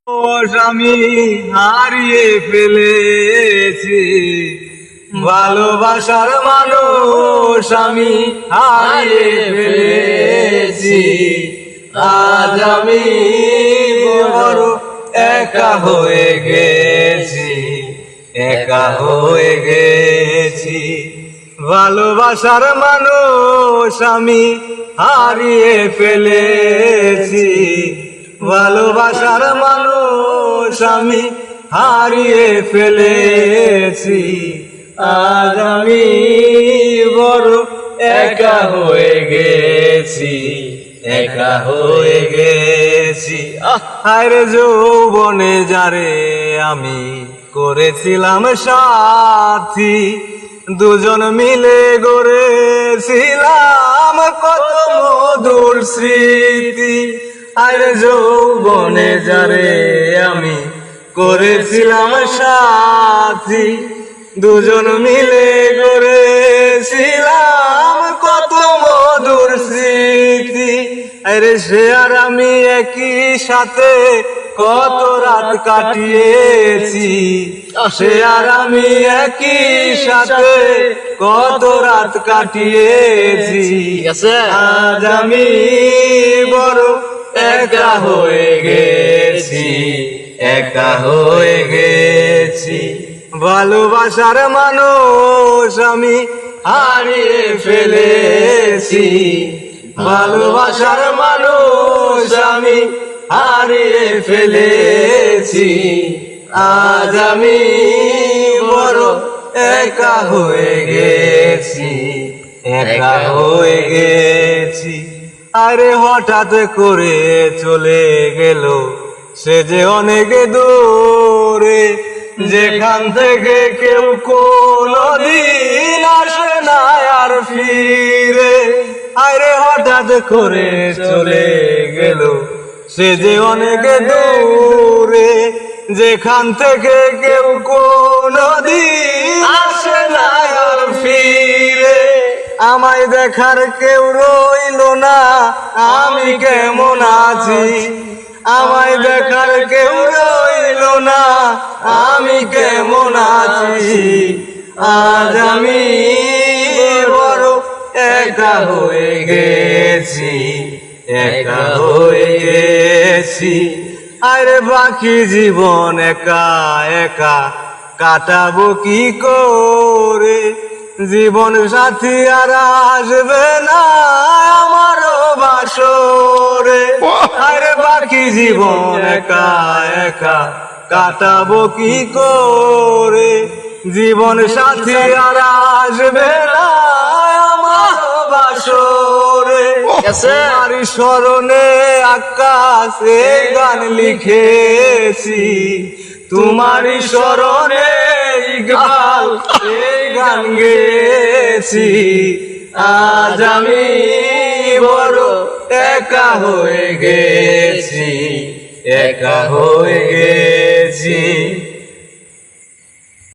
আমি হারিয়ে ফেলেছি, ভালোবাসার মানুষ আমি হারিয়ে ফেলেছি। আজ আমি বড় একা হয়ে গেছি, একা হয়ে গেছি। ভালোবাসার মানুষ আমি হারিয়ে ফেলেছি, ভালোবাসার মানুষ আমি হারিয়ে ফেলেছি। আজ আমি বড় একা হয়ে গেছি, একা হয়ে গেছি। আরে যৌবনে যারে আমি করেছিলাম সাথী, দুজন মিলে গড়েছিলাম কত মধুর স্মৃতি। আরে যৌবনে যারে আমি করেছিলাম সাথী, দুজন মিলে গড়েছিলাম কত মধুর স্মৃতি। আরে সে আর আমি একই সাথে কত রাত কাটিয়েছি, সে আর আমি একই সাথে কত রাত কাটিয়েছি। আজ আমি বড় একা হয়ে গেছি, একা হয়ে গেছি। ভালোবাসার মানুষ আমি হারিয়ে ফেলেছি, ভালোবাসার মানুষ আমি হারিয়ে ফেলেছি। আজ আমি বড় একা হয়ে গেছি, একা হয়ে গেছি। আরে হঠাৎ করে চলে গেল সে যে অনেক দূরে, যেখান থেকে কেউ কোনদিন আসে না আর ফিরে। আরে হঠাৎ করে চলে গেল সে যে অনেক দূরে, যেখান থেকে কেউ কোনদিন আসে না আর ফিরে। আমায় দেখার কেউ রইল না, আমি কেমন আছি, আমায় দেখার কেউ রইল না, আমি কেমন আছি। আজ আমি বড় একা হয়ে গেছি, একা হয়ে গেছি। আরে বাকি জীবন একা একা কাটাবো কি করে, জীবন সাথী আর আসবে না আমার বাসরে। আরে বাকি জীবন একা একা কাটাবো কি করে, জীবন সাথী আর আসবে না আমার বাসরে। তোমার স্মরণে আকাশে গান লিখেছি, তোমার স্মরণে ইকবাল এই গান গেছি। আজ আমি বড় একা হয়ে গেছি, একা হয়ে গেছি।